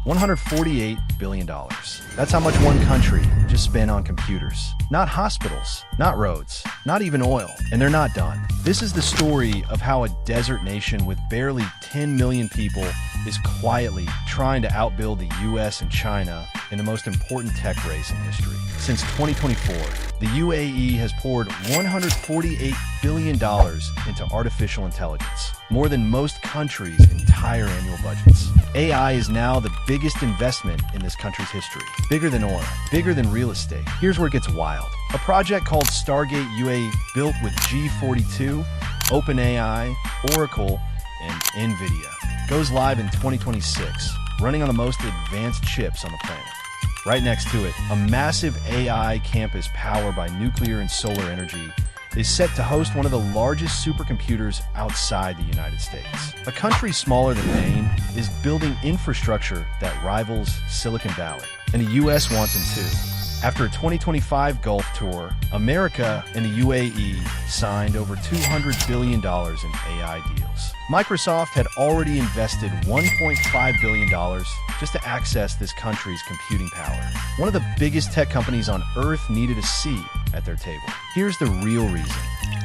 $148 billion. That's how much one country just spent on computers. Not hospitals, not roads, not even oil. And they're not done. This is the story of how a desert nation with barely 10 million people is quietly trying to outbuild the US and China in the most important tech race in history. Since 2024, the UAE has poured $148 billion into artificial intelligence, more than most countries' entire annual budgets. AI is now the biggest investment in this country's history. Bigger than oil, bigger than real estate. Here's where it gets wild. A project called Stargate UAE, built with G42, OpenAI, Oracle, and NVIDIA, goes live in 2026, running on the most advanced chips on the planet. Right next to it, a massive AI campus powered by nuclear and solar energy is set to host one of the largest supercomputers outside the United States. A country smaller than Maine is building infrastructure that rivals Silicon Valley, and the US wants them too. After a 2025 Gulf tour, America and the UAE signed over $200 billion in AI deals. Microsoft had already invested $1.5 billion just to access this country's computing power. One of the biggest tech companies on Earth needed a seat at their table. Here's the real reason.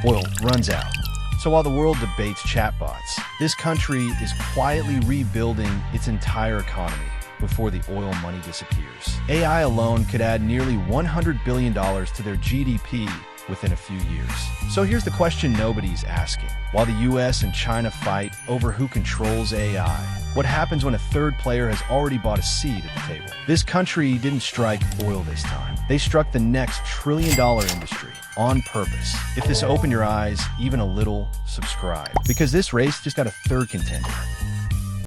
Oil runs out. So while the world debates chatbots, this country is quietly rebuilding its entire economy before the oil money disappears. AI alone could add nearly $100 billion to their GDP within a few years. So here's the question nobody's asking. While the US and China fight over who controls AI, what happens when a third player has already bought a seat at the table? This country didn't strike oil this time. They struck the next trillion-dollar industry on purpose. If this opened your eyes even a little, subscribe, because this race just got a third contender.